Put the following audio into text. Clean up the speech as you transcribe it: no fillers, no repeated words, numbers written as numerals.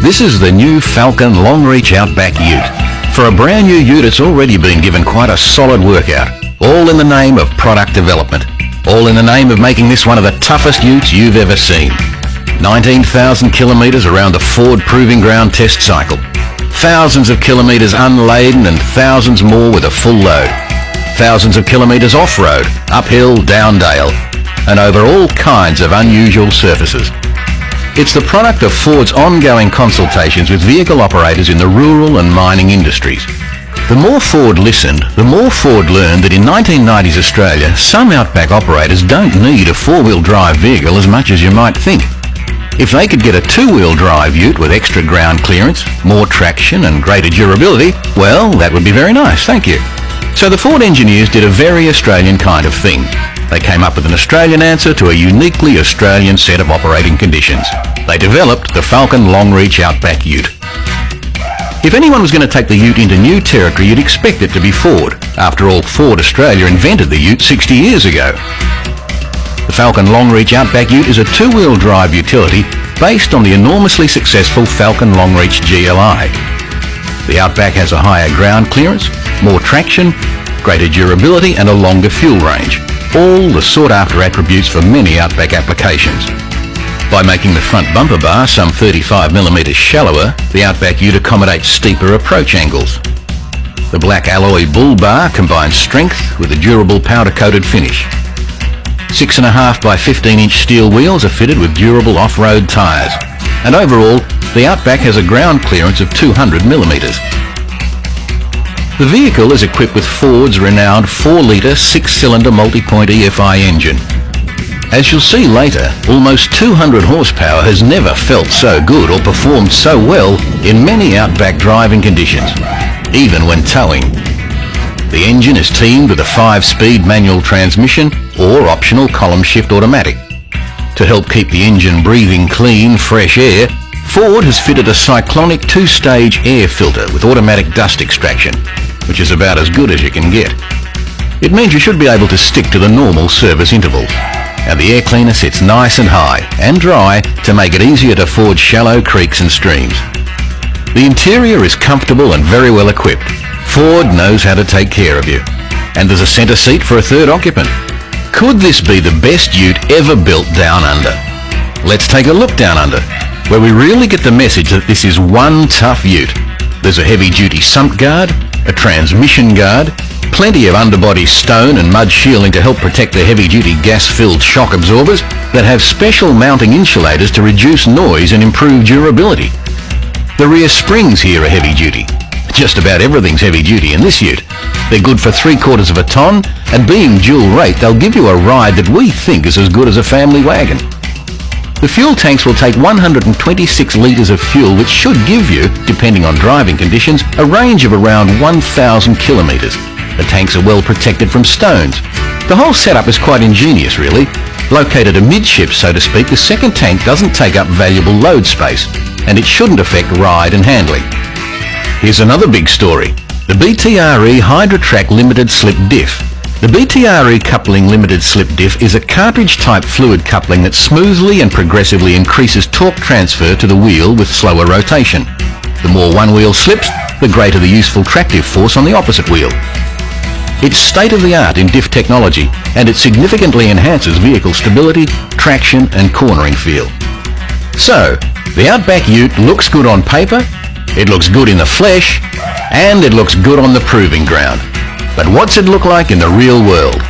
This is the new Falcon Long Reach Outback Ute. For a brand new ute, it's already been given quite a solid workout, all in the name of product development, all in the name of making this one of the toughest utes you've ever seen. 19,000 kilometres around the Ford Proving Ground test cycle, thousands of kilometres unladen and thousands more with a full load, thousands of kilometres off-road, uphill, down dale, and over all kinds of unusual surfaces. It's the product of Ford's ongoing consultations with vehicle operators in the rural and mining industries. The more Ford listened, the more Ford learned that in 1990s Australia, some Outback operators don't need a four-wheel drive vehicle as much as you might think. If they could get a two-wheel drive ute with extra ground clearance, more traction and greater durability, well, that would be very nice, thank you. So the Ford engineers did a very Australian kind of thing. They came up with an Australian answer to a uniquely Australian set of operating conditions. They developed the Falcon Long Reach Outback Ute. If anyone was going to take the ute into new territory, you'd expect it to be Ford. After all, Ford Australia invented the ute 60 years ago. The Falcon Long Reach Outback Ute is a two-wheel drive utility based on the enormously successful Falcon Long Reach GLI. The Outback has a higher ground clearance, more traction, greater durability and a longer fuel range. All the sought-after attributes for many Outback applications. By making the front bumper bar some 35mm shallower, the Outback Ute accommodates steeper approach angles. The black alloy bull bar combines strength with a durable powder-coated finish. 6.5 by 15-inch steel wheels are fitted with durable off-road tyres. And overall, the Outback has a ground clearance of 200mm. The vehicle is equipped with Ford's renowned 4-litre 6-cylinder multi-point EFI engine. As you'll see later, almost 200 horsepower has never felt so good or performed so well in many Outback driving conditions, even when towing. The engine is teamed with a 5-speed manual transmission or optional column shift automatic. To help keep the engine breathing clean, fresh air, Ford has fitted a cyclonic 2-stage air filter with automatic dust extraction, which is about as good as you can get. It means you should be able to stick to the normal service intervals. And the air cleaner sits nice and high and dry to make it easier to ford shallow creeks and streams. The interior is comfortable and very well equipped. Ford knows how to take care of you. And there's a centre seat for a third occupant. Could this be the best ute ever built down under? Let's take a look down under, where we really get the message that this is one tough ute. There's a heavy-duty sump guard, a transmission guard, plenty of underbody stone and mud shielding to help protect the heavy-duty gas-filled shock absorbers that have special mounting insulators to reduce noise and improve durability. The rear springs here are heavy-duty. Just about everything's heavy-duty in this ute. They're good for 3/4 of a tonne, and being dual rate, they'll give you a ride that we think is as good as a family wagon. The fuel tanks will take 126 litres of fuel, which should give you, depending on driving conditions, a range of around 1,000 kilometres. The tanks are well protected from stones. The whole setup is quite ingenious, really. Located amidships, so to speak, the second tank doesn't take up valuable load space, and it shouldn't affect ride and handling. Here's another big story. The BTRE Hydrotrack Limited Slip Diff. The BTRE Coupling Limited Slip Diff is a cartridge-type fluid coupling that smoothly and progressively increases torque transfer to the wheel with slower rotation. The more one wheel slips, the greater the useful tractive force on the opposite wheel. It's state-of-the-art in diff technology, and it significantly enhances vehicle stability, traction and cornering feel. So, the Outback Ute looks good on paper, it looks good in the flesh, and it looks good on the proving ground. But what's it look like in the real world?